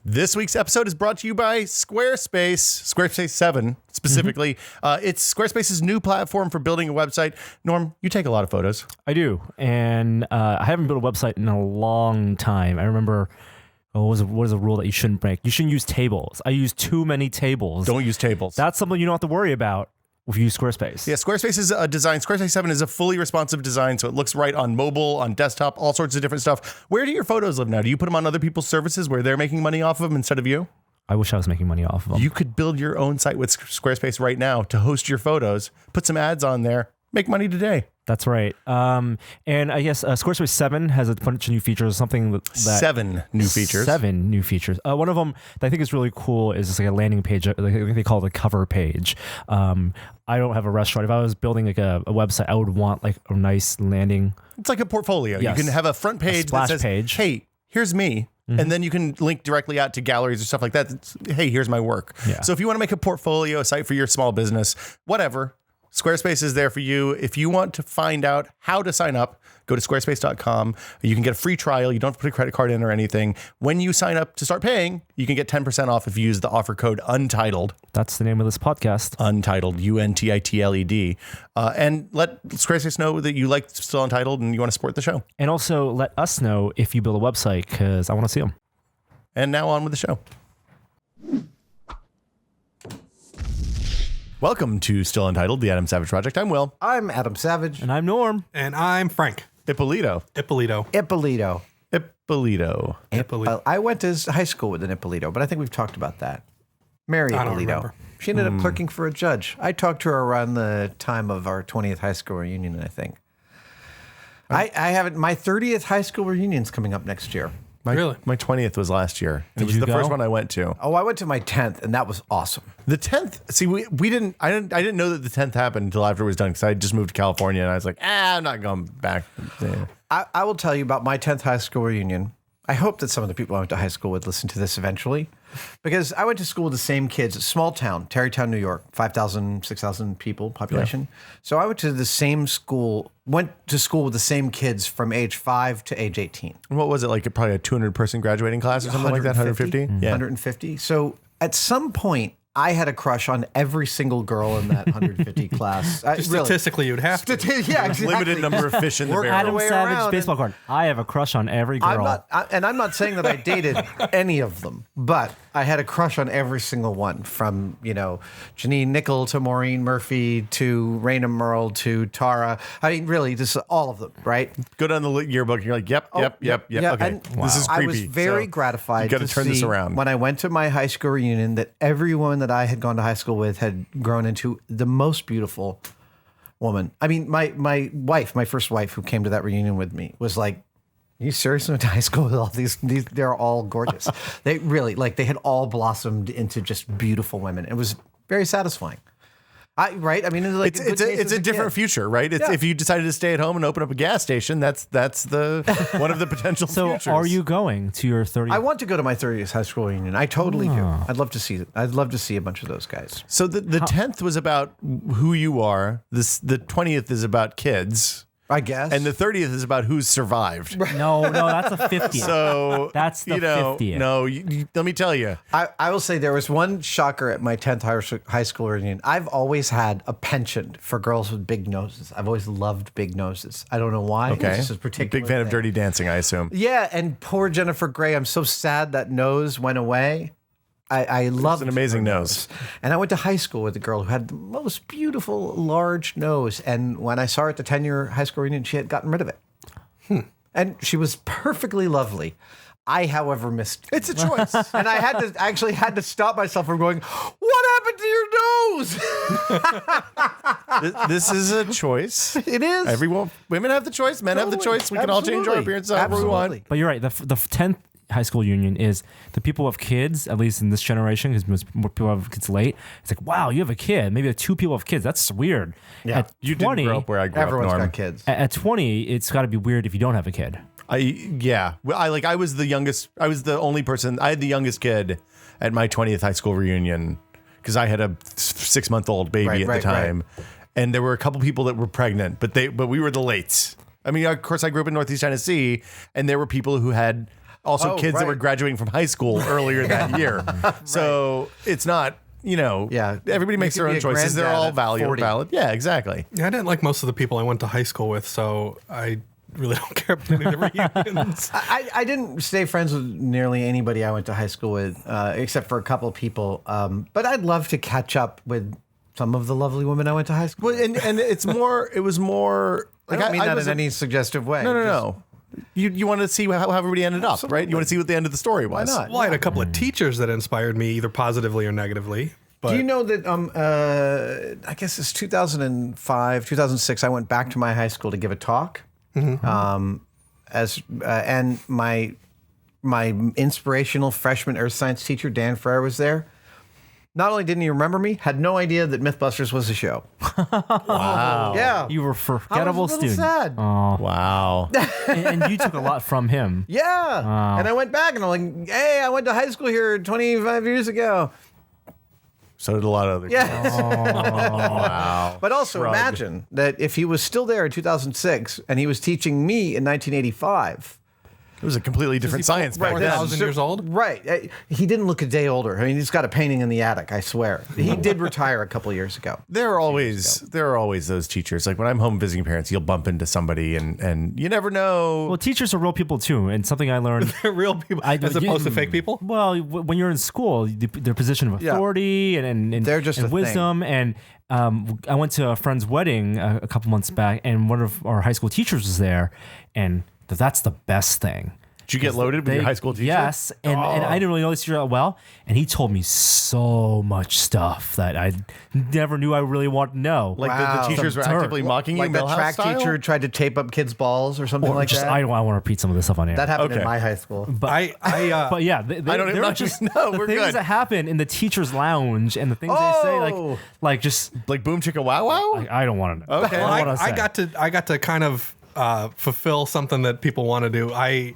This week's episode is brought to you by Squarespace 7 specifically. It's Squarespace's new platform for building a website. Norm, you take a lot of photos. I do, and I haven't built a website in a long time. I remember, what is a rule that you shouldn't break? You shouldn't use tables. I use too many tables. Don't use tables. That's something you don't have to worry about if you use Squarespace. Yeah, Squarespace is a design. Squarespace 7 is a fully responsive design, so it looks right on mobile, on desktop, all sorts of different stuff. Where do your photos live now? Do you put them on other people's services where they're making money off of them instead of you? I wish I was making money off of them. You could build your own site with Squarespace right now to host your photos, put some ads on there, make money today. That's right. And I guess Squarespace 7 has a bunch of new features. Something that 7 new features. 7 new features. One of them that I think is really cool is just like a landing page. I think they call it a cover page. I don't have a restaurant. If I was building like a website, I would want like a nice landing. It's like a portfolio. Yes. You can have a front page that says, page. "Hey, here's me." And then you can link directly out to galleries or stuff like that. It's, hey, here's my work. Yeah. So if you want to make a portfolio, a site for your small business, whatever, Squarespace is there for you. If you want to find out how to sign up, go to squarespace.com. You can get a free trial. You don't have to put a credit card in or anything. When you sign up to start paying, you can get 10% off if you use the offer code Untitled. That's the name of this podcast. Untitled, Untitled. And let Squarespace know that you like Still Untitled and you want to support the show. And also let us know if you build a website because I want to see them. And now on with the show. Welcome to Still Untitled, the Adam Savage Project. I'm Will. I'm Adam Savage. And I'm Norm. And I'm Frank Ippolito. Ippolito. I went to high school with an Ippolito, but I think we've talked about that. Mary I don't Ippolito. remember. She ended up clerking for a judge. I talked to her around the time of our 20th high school reunion, I think. I haven't. My 30th high school reunion's coming up next year. Really? My 20th was last year. It was you the go? first one I went to. Oh, I went to my 10th, and that was awesome. The 10th, see, I didn't know that the 10th happened until after it was done because I just moved to California and I was like, I'm not going back. Yeah. I will tell you about my 10th high school reunion. I hope that some of the people I went to high school with listen to this eventually, because I went to school with the same kids, small town, Tarrytown, New York, 5,000, 6,000 people population. Yeah. So I went to the same school, went to school with the same kids from age 5 to age 18. And what was it, like probably a 200-person graduating class or something like that? 150? Yeah. 150. So at some point, I had a crush on every single girl in that 150 class. Statistically, you'd have to. Yeah, exactly. Limited number of fish in the barrel. Adam way Savage around baseball card. I have a crush on every girl. I'm not saying that I dated any of them, but I had a crush on every single one, from Janine Nickel to Maureen Murphy to Raina Merle to Tara. I mean, really, just all of them, right? Go down the yearbook and you're like, yep. Yeah, Okay, and this is creepy. I was very gratified You got to turn this around. When I went to my high school reunion that everyone that I had gone to high school with had grown into the most beautiful woman. I mean, my wife, my first wife who came to that reunion with me was like, "Are you serious? I went to high school with all these they're all gorgeous." They really, they had all blossomed into just beautiful women. It was very satisfying. Right? I mean, it's a different future, right? It's if you decided to stay at home and open up a gas station, that's the one of the potential futures. So are you going to your 30th? I want to go to my 30th high school reunion. I totally do. I'd love to see it. I'd love to see a bunch of those guys. So the 10th was about who you are. The 20th is about kids. I guess. And the 30th is about who's survived. No, that's the 50th. So that's the 50th. No, let me tell you. I will say there was one shocker at my 10th high school reunion. I've always had a penchant for girls with big noses. I've always loved big noses. I don't know why. Okay. It's just a particular big fan thing. of Dirty Dancing, I assume. Yeah, and poor Jennifer Grey. I'm so sad that nose went away. I loved an amazing nose. And I went to high school with a girl who had the most beautiful, large nose. And when I saw her at the 10-year high school reunion, she had gotten rid of it. And she was perfectly lovely. I, however, missed. It's a choice. And I actually had to stop myself from going, "What happened to your nose?" This is a choice. It is. Women have the choice. Men have the choice. We can all change our appearance however we want. But you're right. The 10th high school union is the people who have kids, at least in this generation, because most more people have kids late. It's like, wow, you have a kid. Maybe 2 people have kids. That's weird. Yeah. At You 20, didn't grow up where I grew Everyone's up, Norm. got kids. At 20, it's got to be weird if you don't have a kid. I was the youngest. I was the only person. I had the youngest kid at my 20th high school reunion because I had a 6-month-old baby at the time, and there were a couple people that were pregnant, but we were the lates. I mean, of course, I grew up in Northeast Tennessee, and there were people who had also Oh, kids that right. were graduating from high school earlier that year. So it's not, everybody makes You their could own be a choices. They're all granddad at 40. valid. Yeah, exactly. Yeah, I didn't like most of the people I went to high school with, so I really don't care about any of the reunions. I didn't stay friends with nearly anybody I went to high school with, except for a couple of people. But I'd love to catch up with some of the lovely women I went to high school with. Well, and it was more. I don't mean that in any suggestive way. No. You want to see how everybody ended up, right? You want to see what the end of the story was. Why not? Well, I had a couple of teachers that inspired me either positively or negatively. But Do you know that, I guess it's 2005, 2006, I went back to my high school to give a talk. And my inspirational freshman earth science teacher, Dan Frere, was there. Not only didn't he remember me, had no idea that Mythbusters was a show. Wow. Yeah. You were a forgettable I was a little student. sad. Wow. And you took a lot from him. Yeah. And I went back and I'm like, hey, I went to high school here 25 years ago. So did a lot of other kids. Yes. Wow. But also Shrug. imagine that if he was still there in 2006 and he was teaching me in 1985. It was a completely different science back then. 4,000 years old? Right. He didn't look a day older. I mean, he's got a painting in the attic, I swear. He did retire a couple of years ago. There are always those teachers. Like when I'm home visiting parents, you'll bump into somebody and you never know. Well, teachers are real people too, and something I learned. real people as opposed to fake people? Well, when you're in school, their position of authority and They're just a and thing. wisdom. And I went to a friend's wedding a couple months back, and one of our high school teachers was there, and that's the best thing. Did you get loaded with your high school teacher? Yes, and I didn't really know this teacher that well, and he told me so much stuff that I never knew I really wanted to know. Like Wow. the teachers were Some dirt. actively mocking you, Like that Millhouse track style? teacher tried to tape up kids' balls or something like just that. I want to repeat some of this stuff on air. That happened in Okay. my high school. But but yeah, I don't even there know. are just No, the we're things good. that happen in the teacher's lounge and the things they say, Oh. like just Like boom chicka wow wow? I don't want to know. Okay. I Well, don't wanna say. I got to kind of fulfill something that people want to do. I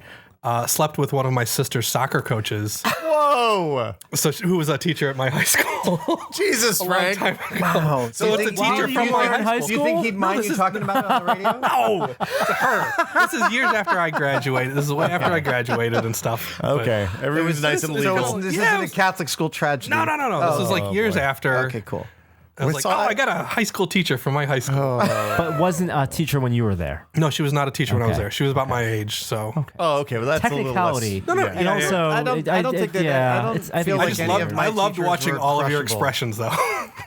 slept with one of my sister's soccer coaches, Whoa. who was a teacher at my high school. Jesus, a long Frank. time ago. Wow. So it's a teacher from my high Do school. you think he'd mind you talking about it on the radio? No, to her. This is years after I graduated. This is way after I graduated and stuff. But- Okay. Everyone's nice and So legal. this Yeah, isn't a Catholic school tragedy. No. This is like years after. Okay, cool. I was like, So I got a high school teacher from my high school. But wasn't a teacher when you were there. No, she was not a teacher when I was Okay. there. She was about my age. So Oh, okay. Well, that's a little Technicality. less. No, no, yeah. And yeah, also, I don't think that. I don't I feel think like I just any loved, of my I loved teachers watching were all of your crushable. expressions, though.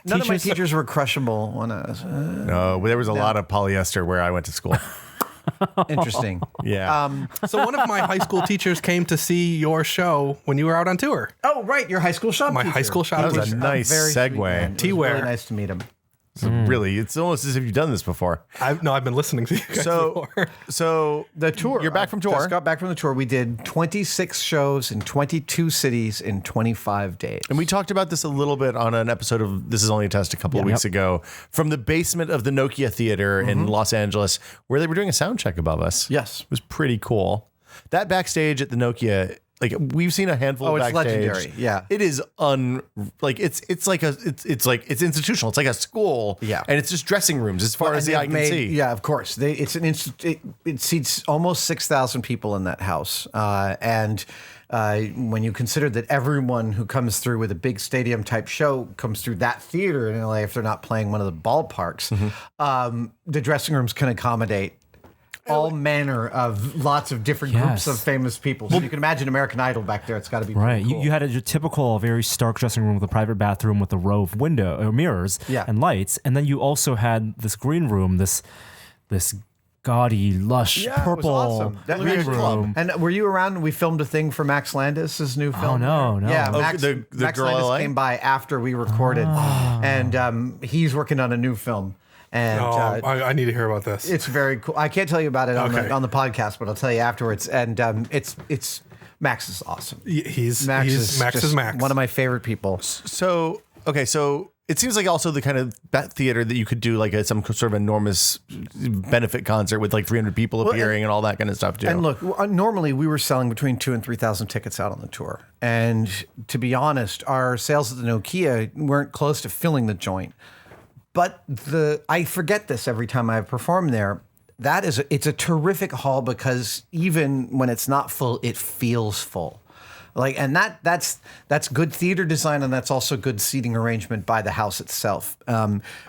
None of my Teachers- teachers were crushable. When I was, No, there was a lot of polyester where I went to school. interesting. Yeah. So one of my high school teachers came to see your show when you were out on tour. Oh, right, your high school shop. My teacher. high school shop That was a teacher. nice Very sweet segue. man. It was T-Ware. Really nice to meet him. Really, it's almost as if you've done this before. I've been listening to you guys So, before. so The tour. You're back from tour. Just got back from the tour. We did 26 shows in 22 cities in 25 days. And we talked about this a little bit on an episode of This Is Only a Test a couple of weeks ago from the basement of the Nokia Theater in Los Angeles, where they were doing a sound check above us. Yes. It was pretty cool. That backstage at the Nokia, like we've seen a handful Oh, of it's backstage. legendary. Yeah. It is it's institutional. It's like a school. Yeah. And it's just dressing rooms as far as the And eye they've can made- see. Yeah, of course. It seats almost 6,000 people in that house. And when you consider that everyone who comes through with a big stadium type show comes through that theater in LA, if they're not playing one of the ballparks, the dressing rooms can accommodate all manner of lots of different groups Yes. of famous people. So you can imagine American Idol back there. It's got to be Right, pretty cool. you had your typical, very stark dressing room with a private bathroom with a row of window or mirrors Yeah. and lights, and then you also had this green room, this gaudy, lush Yeah, it was purple awesome. That green was room. And were you around when we filmed a thing for Max Landis' new film? no, no. Yeah, Oh, Max, the Max Girl Landis LA? came by after we recorded, and he's working on a new film. And I need to hear about this. it's very cool. I can't tell you about it on, Okay. on the podcast, but I'll tell you afterwards. And it's Max is awesome. He's Max Max is is Max. one of my favorite people. So it seems like also the kind of theater that you could do like some sort of enormous benefit concert with like 300 people appearing and all that kind of stuff too. And look, normally we were selling between 2,000 and 3,000 tickets out on the tour. And to be honest, our sales at the Nokia weren't close to filling the joint. But I forget this every time I perform there. it's a terrific hall because even when it's not full, it feels full. Like, and that's good theater design, and that's also good seating arrangement by the house itself.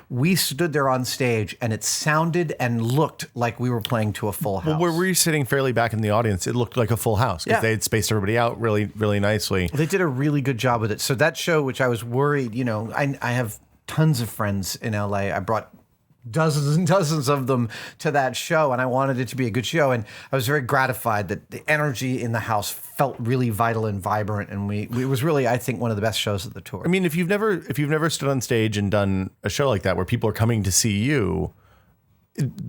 We stood there on stage, and it sounded and looked like we were playing to a full house. Well, where we were sitting fairly back in the audience, it looked like a full house because they had spaced everybody out really, really nicely. They did a really good job with it. So that show, which I was worried, I have tons of friends in LA. I brought dozens and dozens of them to that show, and I wanted it to be a good show, and I was very gratified that the energy in the house felt really vital and vibrant, and it was really, I think, one of the best shows of the tour. I mean, if you've never stood on stage and done a show like that where people are coming to see you,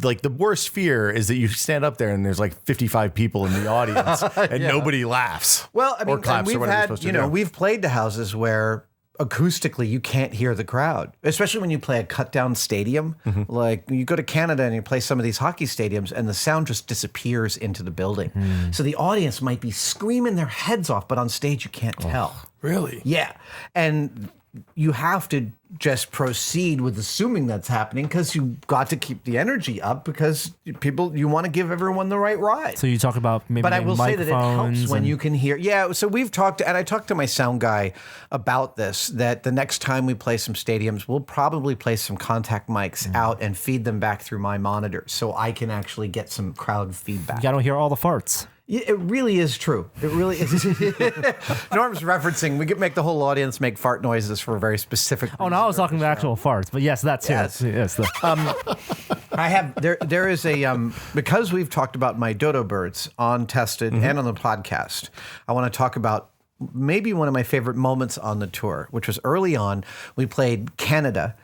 like the worst fear is that you stand up there and there's like 55 people in the audience and nobody laughs. Well, I mean, or claps we've or whatever you're had, supposed to do. we've played to houses where acoustically you can't hear the crowd, especially when you play a cut down stadium. Like you go to Canada and you play some of these hockey stadiums and the sound just disappears into the building. So the audience might be screaming their heads off, but on stage you can't tell. Really? Yeah. And you have to just proceed with assuming that's happening because you got to keep the energy up because you want to give everyone the right ride. So you talk about maybe But I will say that it helps when and- you can hear. Yeah, so we've talked, and I talked to my sound guy about this, that the next time we play some stadiums, we'll probably play some contact mics out and feed them back through my monitors so I can actually get some crowd feedback. You gotta hear all the farts. Yeah, it really is true. It really is. Norm's referencing, we could make the whole audience make fart noises for a very specific Oh, no, I was talking about actual farts, but yes, that's Yes. yes. I have there is a because we've talked about my dodo birds on Tested and on the podcast. I want to talk about maybe one of my favorite moments on the tour, which was early on. We played Canada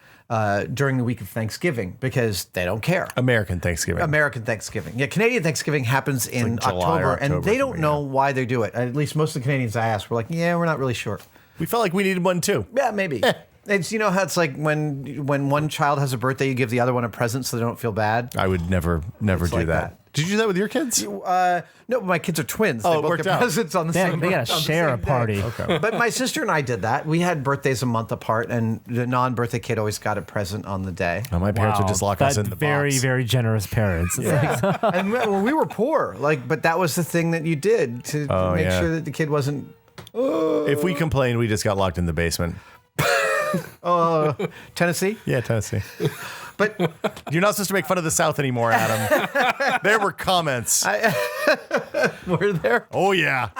during the week of Thanksgiving because they don't care. American Thanksgiving. American Thanksgiving. Yeah, Canadian Thanksgiving happens in like July October, or and October they or don't something, know why they do it. At least most of the Canadians I asked were like, "Yeah, we're not really sure." We felt like we needed one too. Yeah, maybe. It's how it's like when one child has a birthday, you give the other one a present so they don't feel bad. I would never do like that. that. Did you do that with your kids? No, but my kids are twins. Oh, They it both worked get out. presents on the They same. gotta on the share a same day. party. Okay. But my sister and I did that. We had birthdays a month apart, and the non-birthday kid always got a present on the day. Oh, my parents would just lock us in the very, box. very generous parents. It's like, And we were poor, but that was the thing that you did to make yeah. sure that the kid wasn't. If we complained, we just got locked in the basement. Tennessee. Yeah, Tennessee. But You're not supposed to make fun of the South anymore, Adam. There were comments. we're there. Oh, yeah.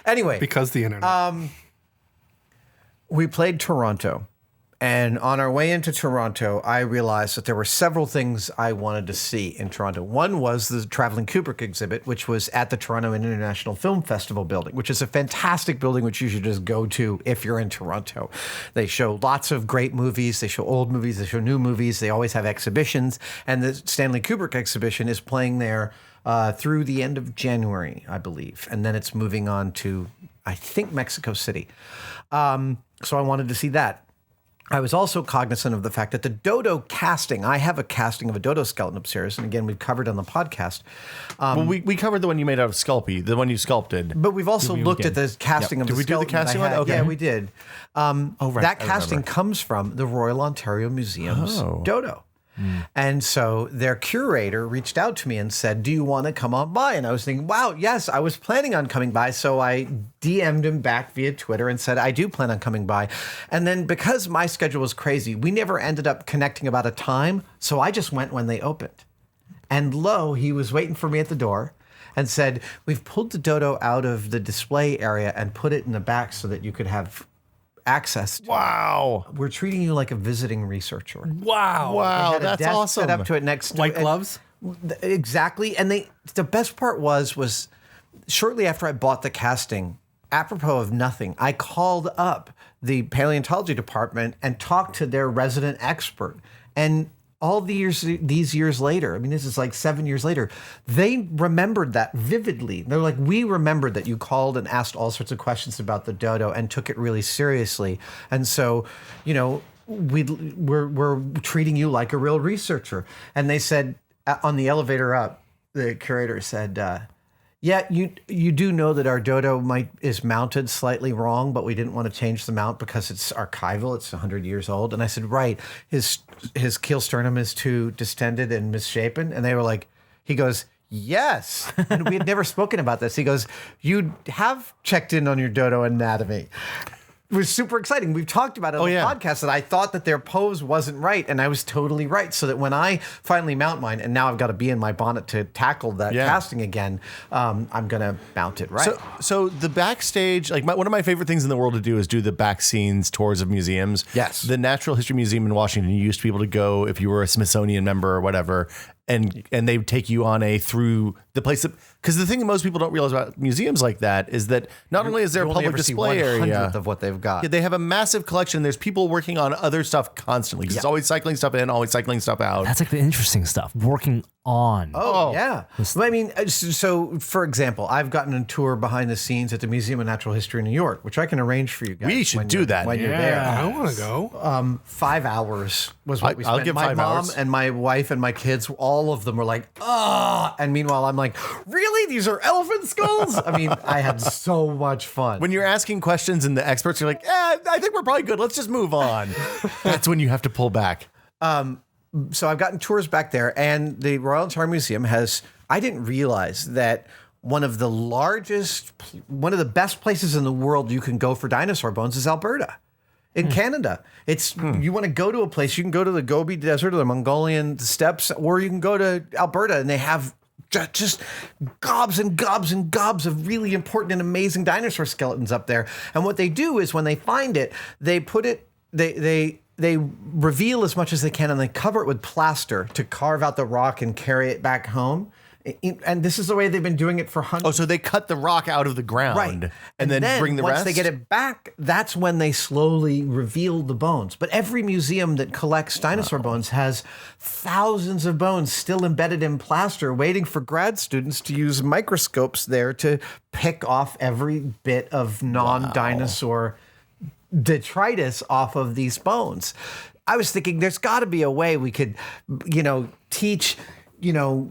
Anyway, Because the internet. we played Toronto. And on our way into Toronto, I realized that there were several things I wanted to see in Toronto. One was the Traveling Kubrick exhibit, which was at the Toronto International Film Festival building, which is a fantastic building which you should just go to if you're in Toronto. They show lots of great movies. They show old movies. They show new movies. They always have exhibitions. And the Stanley Kubrick exhibition is playing there through the end of January, I believe. And then it's moving on to, I think, Mexico City. So I wanted to see that. I was also cognizant of the fact that the Dodo casting, I have a casting of a Dodo skeleton upstairs, and again, we've covered on the podcast. Well, we covered the one you made out of Sculpey, the one you sculpted. But we've also looked at the casting of Did the we do the skeleton that I casting one? had. Okay. Yeah, we did. right. That I casting remember. comes from the Royal Ontario Museum's Dodo. And so their curator reached out to me and said, "Do you want to come on by?" And I was thinking, wow, yes, I was planning on coming by. So I DM'd him back via Twitter and said, I do plan on coming by. And then because my schedule was crazy, we never ended up connecting about a time. So I just went when they opened. And lo, he was waiting for me at the door and said, "We've pulled the Dodo out of the display area and put it in the back so that you could have access to it. Wow. We're treating you like a visiting researcher." wow. Wow, Had a that's desk awesome. Set up to it next to White it. gloves? Exactly. And the best part was shortly after I bought the casting, apropos of nothing, I called up the paleontology department and talked to their resident expert. And all these years later, I mean, this is like 7 years later, they remembered that vividly. They're like, "We remembered that you called and asked all sorts of questions about the dodo and took it really seriously. And so, we're treating you like a real researcher." And they said on the elevator up, the curator said, Yeah, you do know that our Dodo is mounted slightly wrong, but we didn't want to change the mount because it's archival. It's 100 years old. And I said, right, his keel sternum is too distended and misshapen. And they were like, he goes, yes. And we had never spoken about this. He goes, you have checked in on your Dodo anatomy. It was super exciting. We've talked about it on the podcast that I thought that their pose wasn't right, and I was totally right. So that when I finally mount mine, and now I've got to be in my bonnet to tackle that casting again, I'm going to mount it right. So the backstage, like one of my favorite things in the world to do is do the back scenes tours of museums. Yes. The Natural History Museum in Washington, you used to be able to go if you were a Smithsonian member or whatever, and they would take you on through the place. Because the thing that most people don't realize about museums like that is that not only is there a public display area of what they've got. Yeah, they have a massive collection. There's people working on other stuff constantly because it's always cycling stuff in, always cycling stuff out. That's like the interesting stuff. Working on. Oh, yeah. Well, I mean, so for example, I've gotten a tour behind the scenes at the Museum of Natural History in New York, which I can arrange for you guys. We should do that. When you're there. I want to go. 5 hours was what we spent. I'll give my 5 mom hours. and my wife and my kids, all of them were like, ah. And meanwhile, I'm like, really? These are elephant skulls? I mean, I had so much fun. When you're asking questions and the experts are like, I think we're probably good. Let's just move on. That's when you have to pull back. So I've gotten tours back there, and the Royal and Tar Museum I didn't realize that one of the best places in the world you can go for dinosaur bones is Alberta. In Canada, you want to go to a place, you can go to the Gobi Desert or the Mongolian steppes, or you can go to Alberta, and they have just gobs and gobs and gobs of really important and amazing dinosaur skeletons up there. And what they do is when they find it, they put it, they reveal as much as they can, and they cover it with plaster to carve out the rock and carry it back home. And this is the way they've been doing it for hundreds. Oh, so they cut the rock out of the ground, Right. and then bring the once rest? they get it back, that's when they slowly reveal the bones. But every museum that collects dinosaur bones has thousands of bones still embedded in plaster, waiting for grad students to use microscopes there to pick off every bit of non-dinosaur detritus off of these bones. I was thinking there's got to be a way we could, teach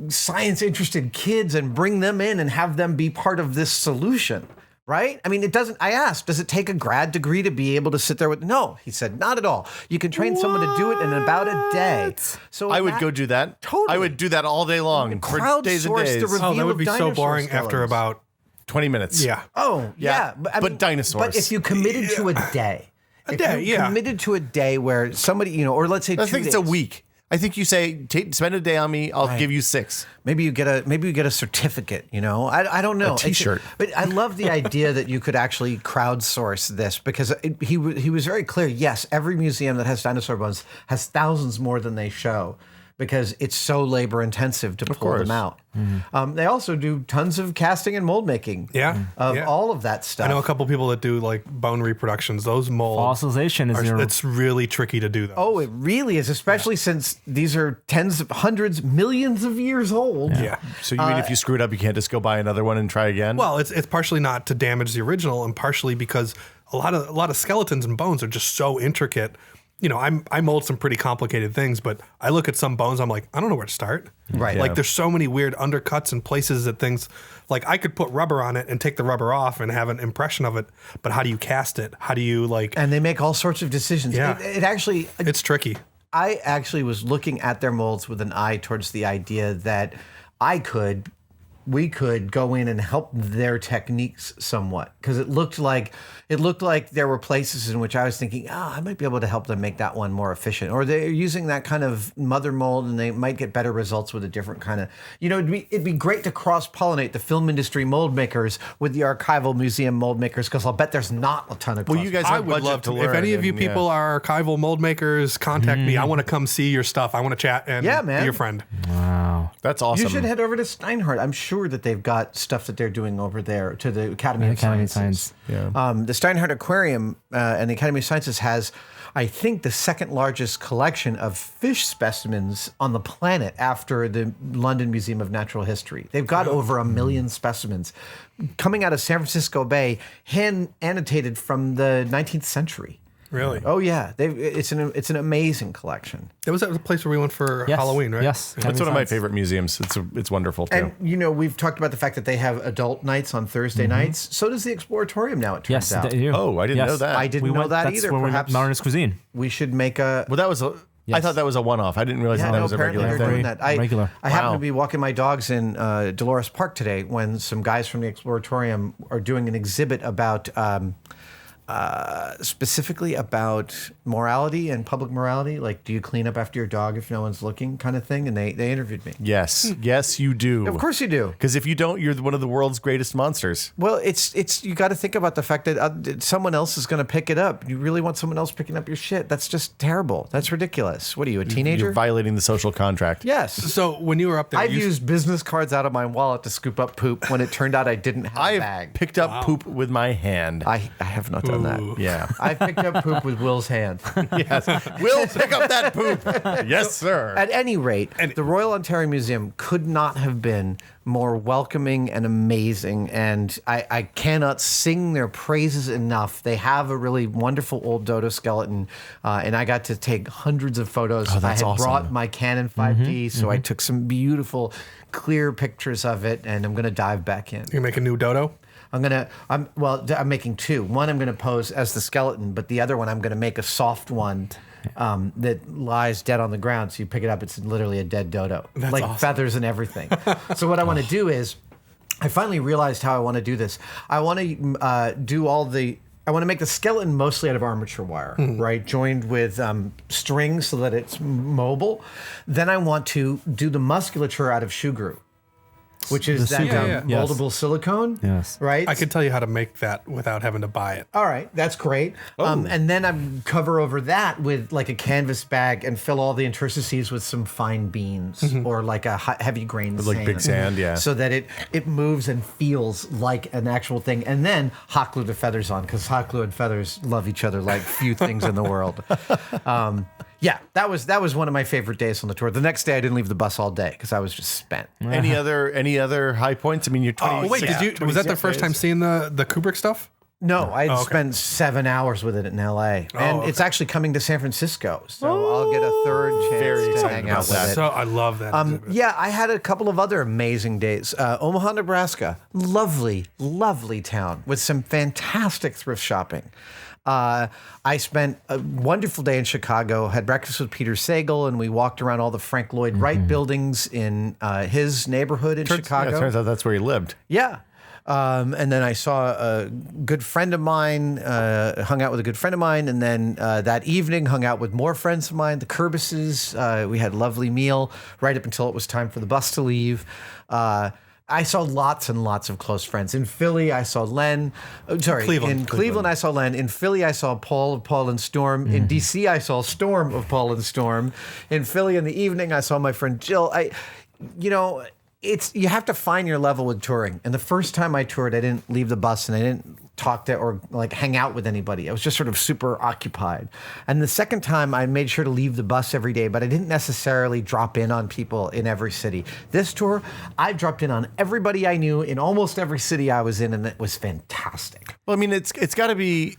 science interested kids and bring them in and have them be part of this solution, right? I mean, I asked, does it take a grad degree to be able to sit there with, no, he said, not at all. You can train someone to do it in about a day. So I would go do that. Totally. I would do that all day long for days and Crowdsource days. the reveal That would of be so dinosaur boring after skeletons. about 20 minutes. yeah. Oh, yeah. But dinosaurs. But if you committed to a day. Committed to a day where somebody, or let's say I 2 think days. it's a week. I think you say, spend a day on me. I'll give you 6. Maybe you get a certificate, I don't know. A t-shirt. But I love the idea that you could actually crowdsource this because he was very clear. Yes, every museum that has dinosaur bones has thousands more than they show because it's so labor intensive to pull them out. Mm-hmm. They also do tons of casting and mold making. Of all of that stuff. I know a couple people that do like bone reproductions. Those molds. Fossilization is It's really tricky to do those. Oh, it really is, especially since these are tens of hundreds, millions of years old. Yeah. So you mean if you screw it up, you can't just go buy another one and try again? Well, it's partially not to damage the original, and partially because a lot of skeletons and bones are just so intricate. I mold some pretty complicated things, but I look at some bones, I'm like, I don't know where to start. Right. Like there's so many weird undercuts and places that things, like I could put rubber on it and take the rubber off and have an impression of it, but how do you cast it? How do you And they make all sorts of decisions. Yeah. It actually, it's tricky. I actually was looking at their molds with an eye towards the idea that we could go in and help their techniques somewhat because it looked like there were places in which I was thinking, I might be able to help them make that one more efficient, or they're using that kind of mother mold and they might get better results with a different kind of, it'd be great to cross-pollinate the film industry mold makers with the archival museum mold makers because I'll bet there's not a ton of. Well, you guys I have would budget love to to. learn. If any of you and, people are archival mold makers, contact me. I want to come see your stuff. I want to chat and man. be your friend. Wow. That's awesome. You should head over to Steinhardt. I'm sure that they've got stuff that they're doing over there to the Academy of Sciences. Yeah. The Steinhardt Aquarium and the Academy of Sciences has, I think, the second largest collection of fish specimens on the planet after the London Museum of Natural History. They've got over 1 million specimens coming out of San Francisco Bay, hand annotated from the 19th century. Really? Oh yeah, it's an amazing collection. That was at the place where we went for Yes. Halloween, right? Yes. That's one of my favorite museums. It's wonderful too. And we've talked about the fact that they have adult nights on Thursday nights. So does the Exploratorium now. It turns Yes, out. they do. Oh, I didn't know that. I didn't know that that's either. Where we Perhaps met Modernist Cuisine. we should make a. Well, that was. I thought that was a one-off. I didn't realize that was a apparently regular they're thing. doing that. I Regular. happened Wow. to be walking my dogs in Dolores Park today when some guys from the Exploratorium are doing an exhibit about specifically about morality and public morality. Like, do you clean up after your dog if no one's looking, kind of thing? And they interviewed me. Yes, yes, you do. Of course you do. Because if you don't, you're one of the world's greatest monsters. Well, it's you got to think about the fact that someone else is going to pick it up. You really want someone else picking up your shit? That's just terrible. That's ridiculous. What are you, a teenager? You're violating the social contract. Yes. So when you were up there, I've used business cards out of my wallet to scoop up poop when it turned out I didn't have a I've bag. picked up poop with my hand. I have not done that. Yeah. I picked up poop with Will's hand. Yes. We'll pick up that poop. Yes, sir. At any rate, the Royal Ontario Museum could not have been more welcoming and amazing, and I cannot sing their praises enough. They have a really wonderful old Dodo skeleton, and I got to take hundreds of photos. Oh, that's I had awesome. brought my Canon 5D, so I took some beautiful, clear pictures of it, and I'm going to dive back in. you make a new dodo. I'm making two. One I'm gonna pose as the skeleton, but the other one I'm gonna make a soft one that lies dead on the ground. So you pick it up, it's literally a dead dodo, like awesome. feathers and everything. So what I want to do is, I finally realized how I want to do this. I want to I want to make the skeleton mostly out of armature wire, right? Joined with strings so that it's mobile. Then I want to do the musculature out of shoe glue, which is that Yes. moldable silicone, Yes. right? I could tell you how to make that without having to buy it. All right, that's great. And then I cover over that with like a canvas bag and fill all the interstices with some fine beans or like a heavy grain Like big sand, yeah. so that it moves and feels like an actual thing. And then hot glue the feathers on, because hot glue and feathers love each other like few things in the world. Yeah, that was one of my favorite days on the tour. The next day, I didn't leave the bus all day because I was just spent. Any other high points? I mean, you're 20. Oh wait, was that the first time seeing the Kubrick stuff? No, I okay. spent 7 hours with it in LA, and okay. it's actually coming to San Francisco, so I'll get a third Very chance to excited hang about out with that. it. So I love that. exhibit. Yeah, I had a couple of other amazing days. Omaha, Nebraska, lovely, lovely town with some fantastic thrift shopping. I spent a wonderful day in Chicago, had breakfast with Peter Sagal, and we walked around all the Frank Lloyd Wright buildings in his neighborhood in Chicago. Yeah, it turns out that's where he lived. Yeah. And then I saw a good friend of mine, hung out with a good friend of mine. And then that evening, hung out with more friends of mine, the Curbises. We had a lovely meal right up until it was time for the bus to leave. I saw lots and lots of close friends. In Philly, I saw Len. Cleveland. In Cleveland, I saw Len. In Philly, I saw Paul of Paul and Storm. In D.C., I saw Storm of Paul and Storm. In Philly, in the evening, I saw my friend Jill. You have to find your level with touring. And the first time I toured, I didn't leave the bus and I didn't talk to or like hang out with anybody. I was just sort of super occupied. And the second time, I made sure to leave the bus every day, but I didn't necessarily drop in on people in every city. This tour, I dropped in on everybody I knew in almost every city I was in, and it was fantastic. Well, I mean, it's got to be.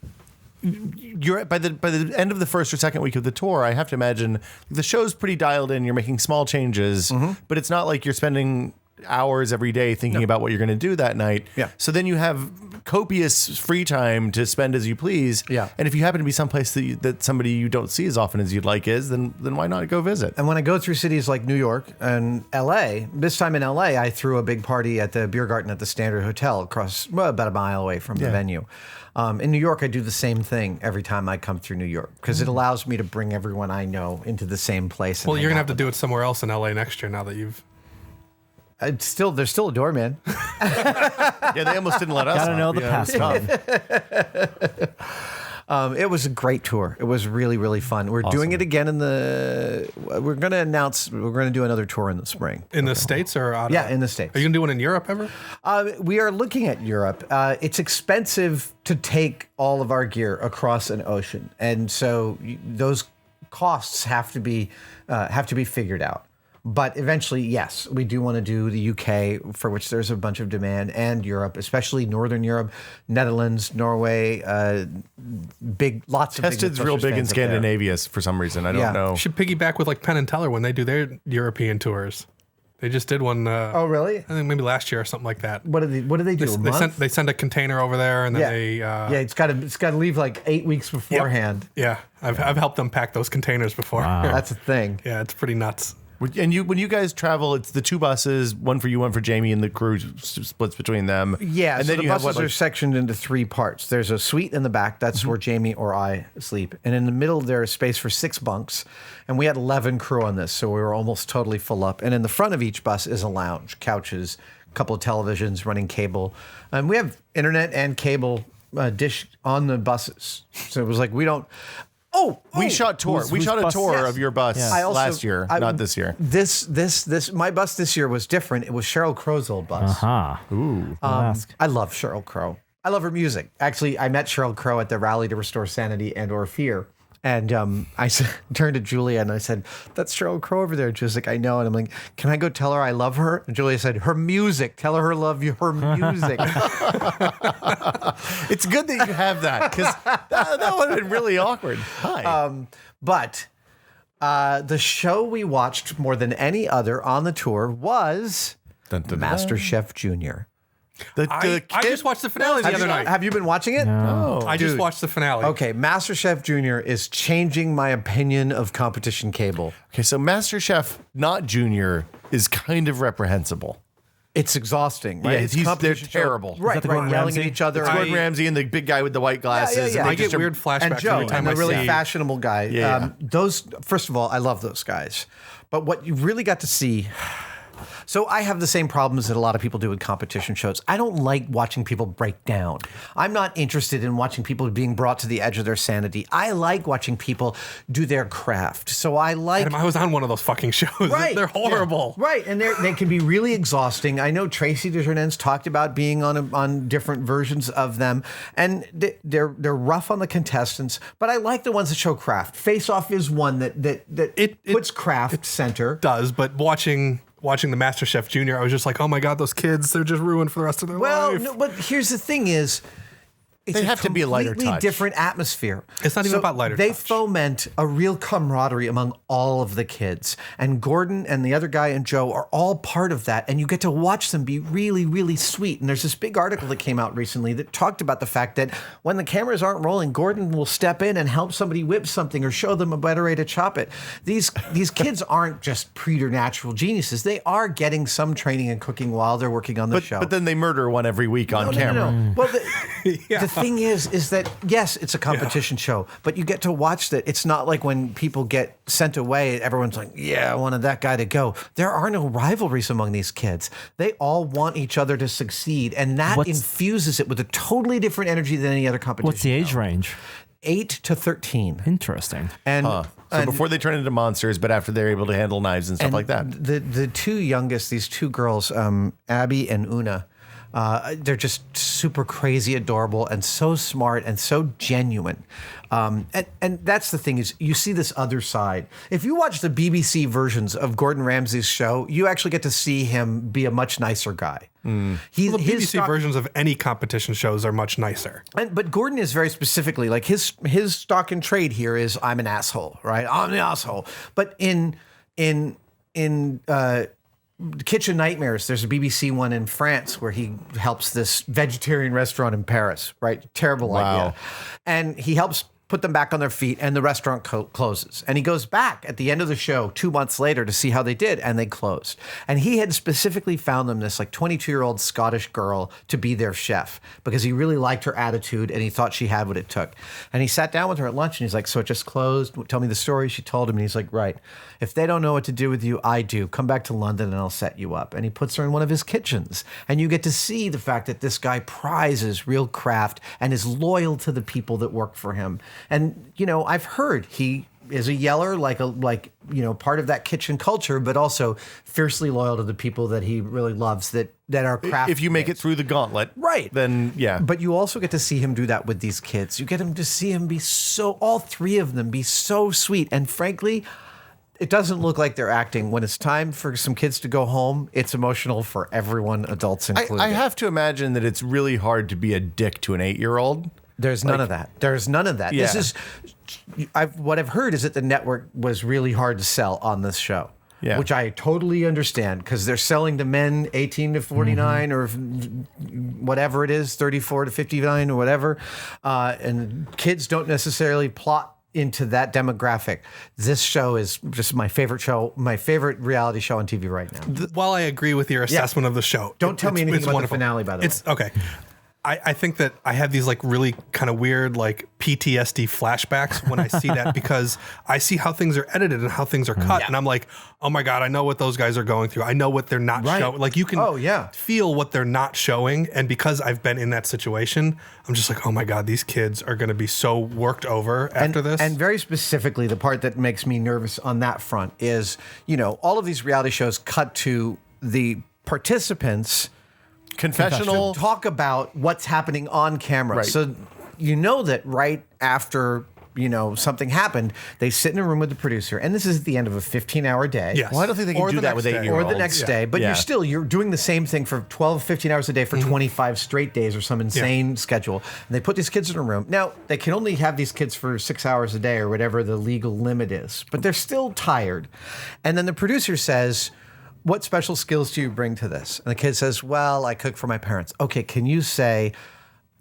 You're by the end of the first or second week of the tour. I have to imagine the show's pretty dialed in. You're making small changes, but it's not like you're spending hours every day thinking about what you're going to do that night. Yeah. So then you have copious free time to spend as you please. Yeah. And if you happen to be someplace that somebody you don't see as often as you'd like is, then why not go visit? And when I go through cities like New York and LA, this time in LA, I threw a big party at the beer garden at the Standard Hotel about a mile away from the venue. In New York, I do the same thing every time I come through New York because it allows me to bring everyone I know into the same place. Well, you're gonna have to do it somewhere else in LA next year now that you've. There's still a doorman. Yeah, they almost didn't let us. Gotta up. know the Yeah, it's passcode. tough. It was a great tour. It was really, really fun. We're doing it again we're going to do another tour in the spring. In the States or out Yeah, in the States. Are you gonna do one in Europe ever? We are looking at Europe. It's expensive to take all of our gear across an ocean. And so those costs have to be figured out. But eventually, yes, we do want to do the UK, for which there's a bunch of demand, and Europe, especially Northern Europe, Netherlands, Norway, lots of big Tested's real Ghostbusters big in fans up there. Scandinavia for some reason. I don't Yeah. know. You should piggyback with like Penn and Teller when they do their European tours. They just did one. Oh, really? I think maybe last year or something like that. What do they do? A month? They send a container over there, and then Yeah. they. Yeah, it's got to leave like 8 weeks beforehand. Yeah, I've helped them pack those containers before. That's a thing. Yeah, it's pretty nuts. And when you guys travel, it's the 2 buses, one for you, one for Jamie, and the crew splits between them. Yeah, and so then the you have buses are sectioned into 3 parts. There's a suite in the back. That's where Jamie or I sleep. And in the middle, there is space for 6 bunks. And we had 11 crew on this, so we were almost totally full up. And in the front of each bus is a lounge, couches, a couple of televisions, running cable. And we have internet and cable dish on the buses. So it was like, we don't... we shot a tour Yes. of your bus I also- last year, not this year. My bus this year was different. It was Sheryl Crow's old bus. Ooh. I love Sheryl Crow. I love her music. Actually, I met Sheryl Crow at the Rally to Restore Sanity and or Fear. And I turned to Julia and I said, "That's Sheryl Crow over there." And she was like, "I know." And I'm like, "Can I go tell her I love her?" And Julia said, "Her music. Tell her love you. Her music." It's good that you have that because that would have been really awkward. Hi. But the show we watched more than any other on the tour was Dun, dun, dun. MasterChef Junior. I just watched the finale the other night. Have you been watching it? Oh, I just watched the finale. Okay, MasterChef Junior is changing my opinion of competition cable. okay, so MasterChef, not Junior, is kind of reprehensible. It's exhausting, right? Yeah, It's they're competition show. terrible. Is Right, that the right, Gordon yelling at Ramsay? each other. It's Gordon Ramsay and the big guy with the white glasses. yeah. and I they get just are- weird flashbacks And Joe, every time and I the really see. fashionable guy. Yeah. Those, first of all, I love those guys. But what you really got to see... So I have the same problems that a lot of people do with competition shows. I don't like watching people break down. I'm not interested in watching people being brought to the edge of their sanity. I like watching people do their craft. So I like... Adam, I was on one of those fucking shows. Right. They're horrible. Yeah. Right. And they can be really exhausting. I know Tracy DeJarnan's talked about being on different versions of them. And they're rough on the contestants, but I like the ones that show craft. Face Off is one that puts craft center. Does, but watching the MasterChef Junior, I was just like, oh my God, those kids, they're just ruined for the rest of their Well, life. no, but here's the thing is, it's They have to be a lighter completely touch. different atmosphere. It's not even about lighter They touch. foment a real camaraderie among all of the kids. And Gordon and the other guy and Joe are all part of that. And you get to watch them be really, really sweet. And there's this big article that came out recently that talked about the fact that when the cameras aren't rolling, Gordon will step in and help somebody whip something or show them a better way to chop it. These kids aren't just preternatural geniuses. They are getting some training in cooking while they're working on the show. But then they murder one every week on No, camera. no. Well, the thing is that, yes, it's a competition show, but you get to watch that. It's not like when people get sent away, everyone's like, yeah, I wanted that guy to go. There are no rivalries among these kids. They all want each other to succeed, and that infuses it with a totally different energy than any other competition. What's the age range? 8 to 13. Interesting. And So before they turn into monsters, but after they're able to handle knives and stuff like that. The 2 youngest, these 2 girls, Abby and Una, they're just super crazy, adorable, and so smart and so genuine. And that's the thing is you see this other side. If you watch the BBC versions of Gordon Ramsay's show, you actually get to see him be a much nicer guy. The BBC versions of any competition shows are much nicer. But Gordon is very specifically like his stock and trade here is I'm an asshole, right? I'm an asshole. But in Kitchen Nightmares, there's a BBC one in France where he helps this vegetarian restaurant in Paris, right? Terrible idea. And he helps put them back on their feet, and the restaurant closes. And he goes back at the end of the show 2 months later to see how they did, and they closed. And he had specifically found them this like 22-year-old Scottish girl to be their chef because he really liked her attitude and he thought she had what it took. And he sat down with her at lunch and he's like, so it just closed? Tell me the story. She told him, and he's like, right. If they don't know what to do with you, I do. Come back to London and I'll set you up. And he puts her in one of his kitchens. And you get to see the fact that this guy prizes real craft and is loyal to the people that work for him. And, you know, I've heard he is a yeller, part of that kitchen culture, but also fiercely loyal to the people that he really loves that are craft. If you make it through the gauntlet, right, then yeah. But you also get to see him do that with these kids. You get him to see him be all 3 of them be so sweet. And frankly, it doesn't look like they're acting. When it's time for some kids to go home, it's emotional for everyone, adults included. I have to imagine that it's really hard to be a dick to an 8-year-old. There's none of that. There's none of that. Yeah. This is what I've heard is that the network was really hard to sell on this show. Yeah. Which I totally understand because they're selling to men 18 to 49 or whatever it is, 34 to 59 or whatever. And kids don't necessarily plot into that demographic. This show is just my favorite show, my favorite reality show on TV right now. While I agree with your assessment of the show, Don't tell me anything about wonderful. the finale, by the way. It's okay. I think that I have these like really kind of weird like PTSD flashbacks when I see that because I see how things are edited and how things are cut. And I'm like, oh my God, I know what those guys are going through. I know what they're not showing. Like you can feel what they're not showing. And because I've been in that situation, I'm just like, oh my God, these kids are going to be so worked over after this. And very specifically, the part that makes me nervous on that front is, all of these reality shows cut to the participants Confessional. to talk about what's happening on camera. Right. So that right after something happened, they sit in a room with the producer, and this is at the end of a 15-hour day. Yes. Well, I don't think they can Or do the that next with day. 8-year-olds. Or the next day, but you're doing the same thing for 12, 15 hours a day for 25 straight days or some insane schedule. And they put these kids in a room. Now, they can only have these kids for 6 hours a day or whatever the legal limit is, but they're still tired. And then the producer says, what special skills do you bring to this? And the kid says, well, I cook for my parents. Okay, can you say,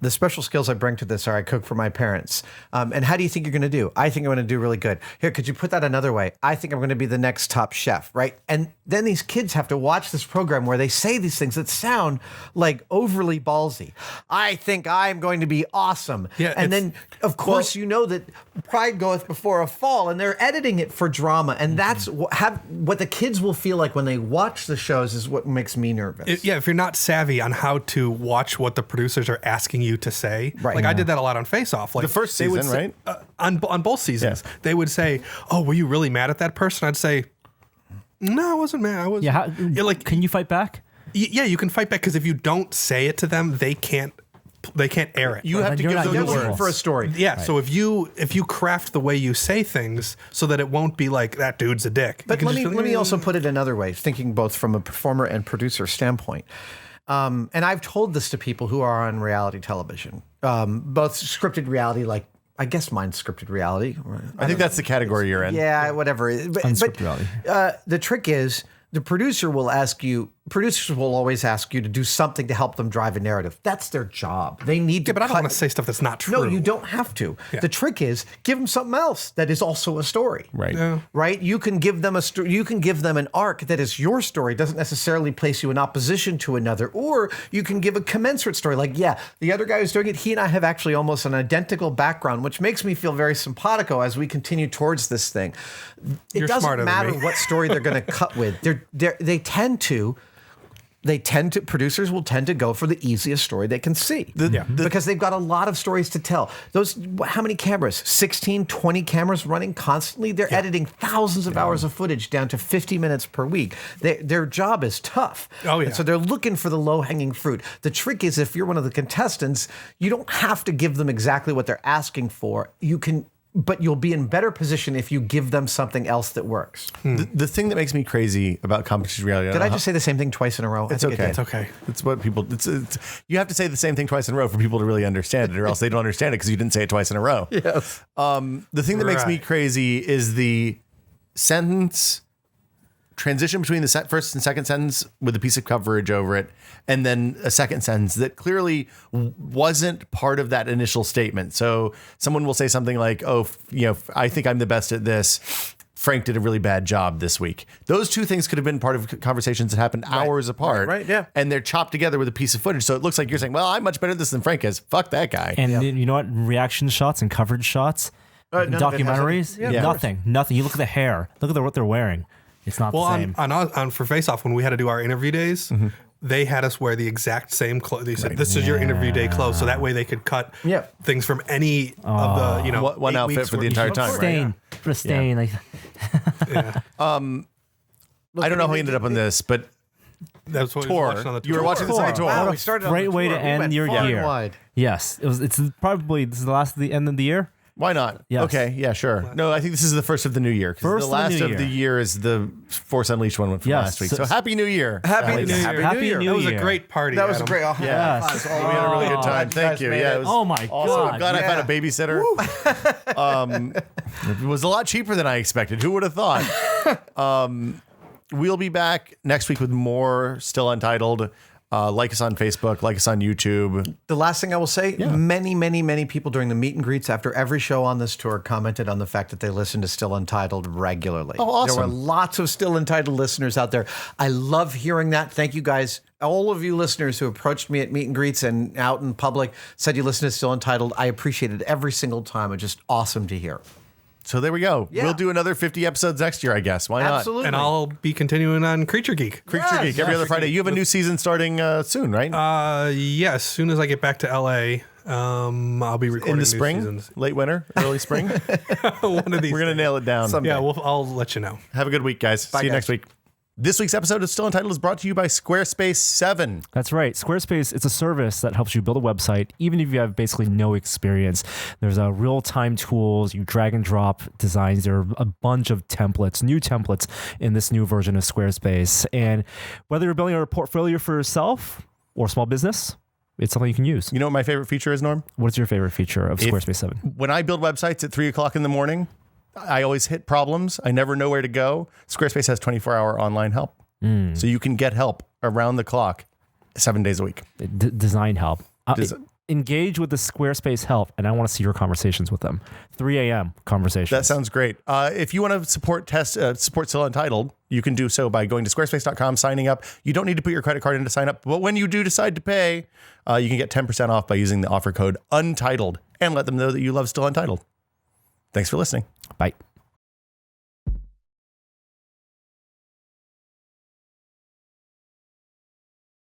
the special skills I bring to this are I cook for my parents. And how do you think you're going to do? I think I'm going to do really good. Here, could you put that another way? I think I'm going to be the next top chef, right? And then these kids have to watch this program where they say these things that sound like overly ballsy. I think I'm going to be awesome. Yeah, and then, of course, that pride goeth before a fall, and they're editing it for drama. And that's what the kids will feel like when they watch the shows is what makes me nervous. If you're not savvy on how to watch what the producers are asking you to say, Right. like I did that a lot on Face Off. Like The first they would season, say, on both seasons, they would say, "Oh, were you really mad at that person?" I'd say, "No, I wasn't mad. I was." Yeah, can you fight back? Yeah, you can fight back because if you don't say it to them, they can't air it. You have to you're give not them They're the useful. looking words. for a story. Yeah, so if you craft the way you say things so that it won't be like that dude's a dick. But You let can just me be like, also put it another way, thinking both from a performer and producer standpoint. And I've told this to people who are on reality television, both scripted reality, like I guess mine's scripted reality. I think that's the category you're in. Yeah, whatever. Unscripted reality. The trick is the producer will ask you. Producers will always ask you to do something to help them drive a narrative. That's their job. They need to. Yeah, but I don't want to say stuff that's not true. No, you don't have to. Yeah. The trick is give them something else that is also a story. Right. Yeah. Right? You can give them you can give them an arc that is your story, doesn't necessarily place you in opposition to another, or you can give a commensurate story. Like, the other guy who's doing it, he and I have actually almost an identical background, which makes me feel very simpatico as we continue towards this thing. It You're doesn't smarter than matter me. what story they're going to cut with. Producers will tend to go for the easiest story they can see. Because they've got a lot of stories to tell. How many cameras? 16, 20 cameras running constantly? They're editing thousands of hours of footage down to 50 minutes per week. Their job is tough. Oh, yeah. And so they're looking for the low-hanging fruit. The trick is if you're one of the contestants, you don't have to give them exactly what they're asking for. But you'll be in better position if you give them something else that works. The thing that makes me crazy about competition reality. Did I just say the same thing twice in a row? It's I think I okay. did. It's okay. It's what people. It's you have to say the same thing twice in a row for people to really understand it, or else they don't understand it because you didn't say it twice in a row. Yes. The thing that makes me Right. crazy is the sentence transition between the first and second sentence with a piece of coverage over it, and then a second sentence that clearly wasn't part of that initial statement. So someone will say something like, "Oh, I think I'm the best at this. Frank did a really bad job this week." Those two things could have been part of conversations that happened hours apart. Right, yeah. And they're chopped together with a piece of footage. So it looks like you're saying, "Well, I'm much better at this than Frank is. Fuck that guy." And you know what? Reaction shots and coverage shots, none of it has documentaries, anything- nothing. You look at the hair. Look at what they're wearing. It's not the same. on for Face Off when we had to do our interview days, they had us wear the exact same clothes. They said, "This is your interview day clothes," so that way they could cut things from any of the One 8 outfit weeks for the worth. entire time, right? Stain. Put a stain. Like I don't know how we ended up on this, but That's what we were tour. watching on the You were tour. watching the second tour. Wow, we started on great the way tour. to We end went your far and year. wide. Yes, it's probably this is the end of the year. Why not? Yes. Okay. Yeah, sure. No, I think this is the first of the new year. 'Cause First the of the last new of the year is the Force Unleashed one from Yes. last week. So happy New Year. Happy New Year. Happy New That was a Year. great party. That was a Adam. great. Oh, Yeah. high fives all We had a really around. good time. Glad you Thank guys you. made Yeah, it. it was Oh my awesome. I'm God. glad I Yeah. found a babysitter. It was a lot cheaper than I expected. Who would have thought? We'll be back next week with more Still Untitled. Like us on Facebook, like us on YouTube. The last thing I will say, many people during the meet and greets after every show on this tour commented on the fact that they listen to Still Untitled regularly. Oh, awesome. There were lots of Still Untitled listeners out there. I love hearing that. Thank you guys. All of you listeners who approached me at meet and greets and out in public said you listen to Still Untitled. I appreciate it every single time. It's just awesome to hear. So there we go. Yeah. We'll do another 50 episodes next year, I guess. Why not? Absolutely. And I'll be continuing on Creature Geek. Creature Geek every other Friday. You have a new season starting soon, right? Yeah, as soon as I get back to LA, I'll be recording In the new spring, seasons. late winter, early spring. One of these. We're gonna nail it down. Yeah, I'll let you know. Have a good week, guys. See you guys. next week. This week's episode of Still Untitled is brought to you by Squarespace 7. That's right. Squarespace, it's a service that helps you build a website, even if you have basically no experience. There's real-time tools. You drag and drop designs. There are a bunch of templates, new templates in this new version of Squarespace. And whether you're building a portfolio for yourself or small business, it's something you can use. You know what my favorite feature is, Norm? What's your favorite feature of Squarespace 7? When I build websites at 3 o'clock in the morning, I always hit problems. I never know where to go. Squarespace has 24-hour online help. So you can get help around the clock 7 days a week. Design help. Engage with the Squarespace help, and I want to see your conversations with them. 3 a.m. conversations. That sounds great. If you want to support Still Untitled, you can do so by going to squarespace.com, signing up. You don't need to put your credit card in to sign up, but when you do decide to pay, you can get 10% off by using the offer code UNTITLED and let them know that you love Still Untitled. Thanks for listening. Bye.